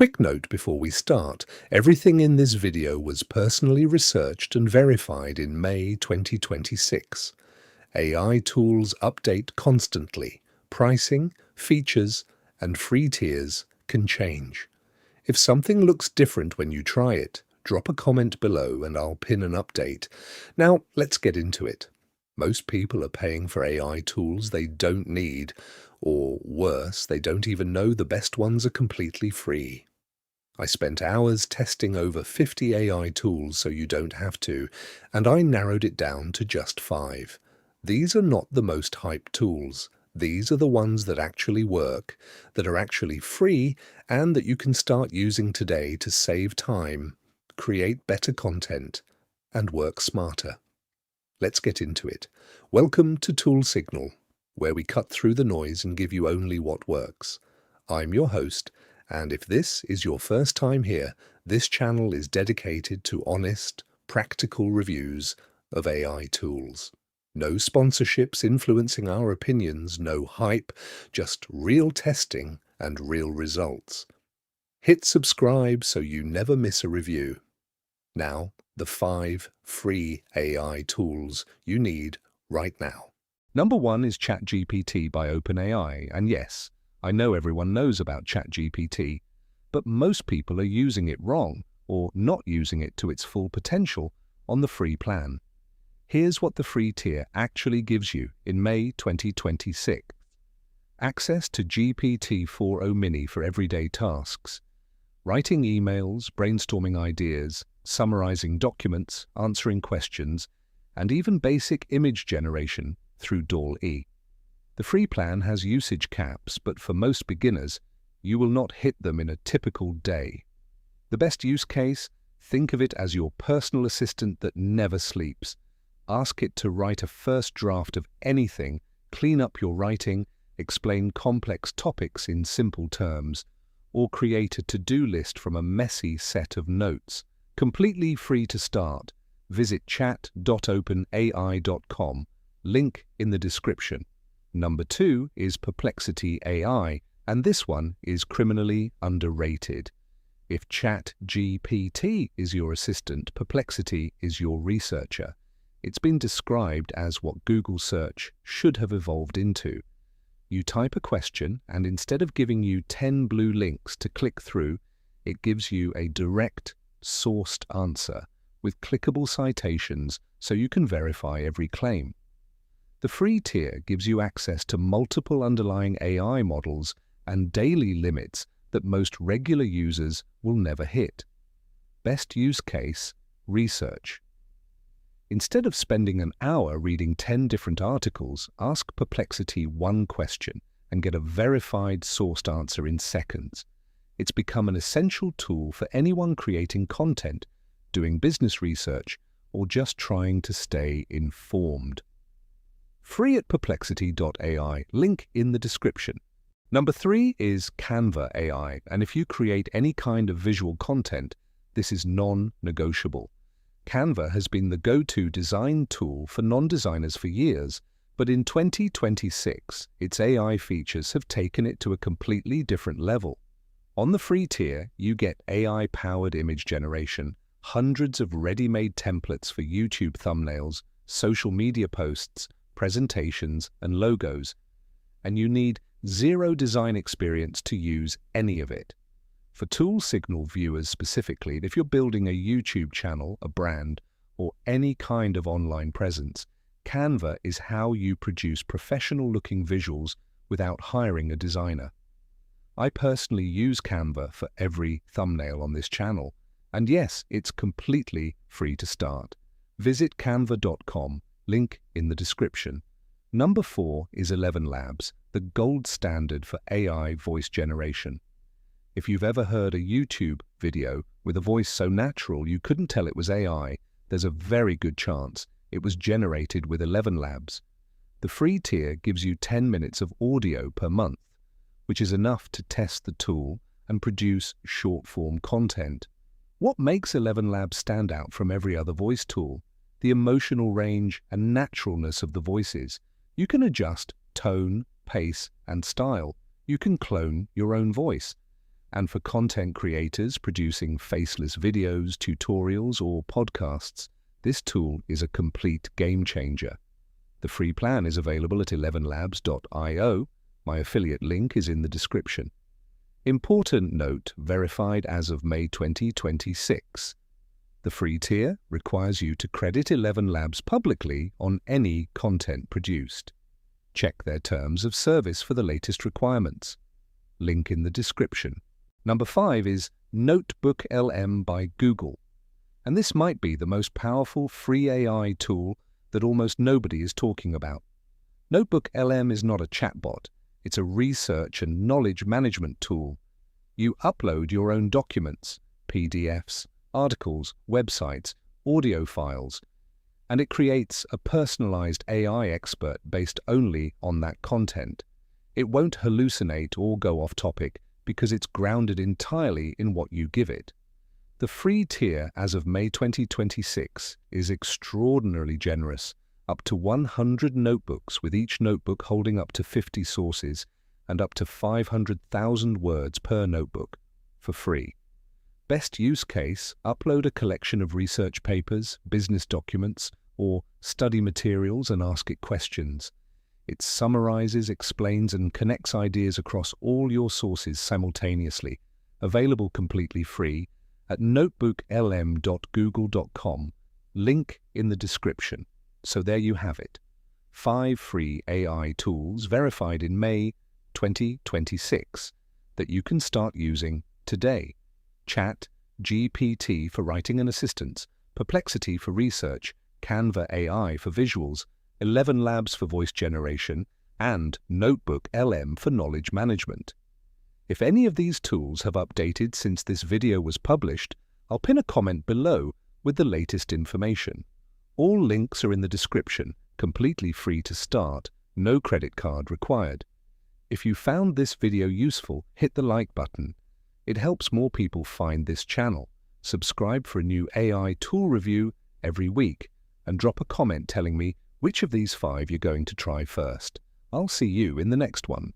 Quick note before we start, everything in this video was personally researched and verified in May 2026. AI tools update constantly. Pricing, features, and free tiers can change. If something looks different when you try it, drop a comment below and I'll pin an update. Now, let's get into it. Most people are paying for AI tools they don't need, or worse, they don't even know the best ones are completely free. I spent hours testing over 50 AI tools so you don't have to, and I narrowed it down to just 5. These are not the most hyped tools. These are the ones that actually work, that are actually free, and that you can start using today to save time, create better content, and work smarter. Let's get into it. Welcome to Tool Signal, where we cut through the noise and give you only what works. I'm your host, and if this is your first time here, this channel is dedicated to honest, practical reviews of AI tools. No sponsorships influencing our opinions, no hype, just real testing and real results. Hit subscribe so you never miss a review. Now, the 5 free AI tools you need right now. Number 1 is ChatGPT by OpenAI, and yes, I know everyone knows about ChatGPT, but most people are using it wrong or not using it to its full potential on the free plan. Here's what the free tier actually gives you in May 2026. Access to GPT-4o Mini for everyday tasks. Writing emails, brainstorming ideas, summarizing documents, answering questions, and even basic image generation through DALL-E. The free plan has usage caps, but for most beginners, you will not hit them in a typical day. The best use case? Think of it as your personal assistant that never sleeps. Ask it to write a first draft of anything, clean up your writing, explain complex topics in simple terms, or create a to-do list from a messy set of notes. Completely free to start. Visit chat.openai.com, link in the description. Number 2 is Perplexity AI, and this one is criminally underrated. If ChatGPT is your assistant, Perplexity is your researcher. It's been described as what Google search should have evolved into. You type a question, and instead of giving you 10 blue links to click through, it gives you a direct, sourced answer with clickable citations so you can verify every claim. The free tier gives you access to multiple underlying AI models and daily limits that most regular users will never hit. Best use case? Research. Instead of spending an hour reading 10 different articles, ask Perplexity one question and get a verified sourced answer in seconds. It's become an essential tool for anyone creating content, doing business research, or just trying to stay informed. Free at perplexity.ai, link in the description. Number 3 is Canva AI, and if you create any kind of visual content, this is non-negotiable. Canva has been the go-to design tool for non-designers for years, but in 2026, its AI features have taken it to a completely different level. On the free tier, you get AI-powered image generation, hundreds of ready-made templates for YouTube thumbnails, social media posts, presentations, and logos, and you need zero design experience to use any of it. For Tool Signal viewers specifically, if you're building a YouTube channel, a brand, or any kind of online presence, Canva is how you produce professional-looking visuals without hiring a designer. I personally use Canva for every thumbnail on this channel, and yes, it's completely free to start. Visit canva.com, link in the description. Number 4 is ElevenLabs, the gold standard for AI voice generation. If you've ever heard a YouTube video with a voice so natural you couldn't tell it was AI, there's a very good chance it was generated with ElevenLabs. The free tier gives you 10 minutes of audio per month, which is enough to test the tool and produce short-form content. What makes ElevenLabs stand out from every other voice tool? The emotional range and naturalness of the voices. You can adjust tone, pace, and style. You can clone your own voice. And for content creators producing faceless videos, tutorials, or podcasts, this tool is a complete game changer. The free plan is available at ElevenLabs.io. My affiliate link is in the description. Important note, verified as of May 2026. The free tier requires you to credit ElevenLabs publicly on any content produced. Check their terms of service for the latest requirements. Link in the description. Number 5 is NotebookLM by Google. And this might be the most powerful free AI tool that almost nobody is talking about. NotebookLM is not a chatbot. It's a research and knowledge management tool. You upload your own documents, PDFs, articles, websites, audio files, and it creates a personalized AI expert based only on that content. It won't hallucinate or go off topic because it's grounded entirely in what you give it. The free tier as of May 2026 is extraordinarily generous, up to 100 notebooks with each notebook holding up to 50 sources and up to 500,000 words per notebook for free. Best use case, upload a collection of research papers, business documents, or study materials and ask it questions. It summarizes, explains, and connects ideas across all your sources simultaneously, available completely free at notebooklm.google.com, link in the description. So there you have it. 5 free AI tools verified in May 2026 that you can start using today. ChatGPT for writing and assistance, Perplexity for research, Canva AI for visuals, ElevenLabs for voice generation, and NotebookLM for knowledge management. If any of these tools have updated since this video was published, I'll pin a comment below with the latest information. All links are in the description, completely free to start, no credit card required. If you found this video useful, hit the like button. It helps more people find this channel. Subscribe for a new AI tool review every week, and drop a comment telling me which of these 5 you're going to try first. I'll see you in the next one.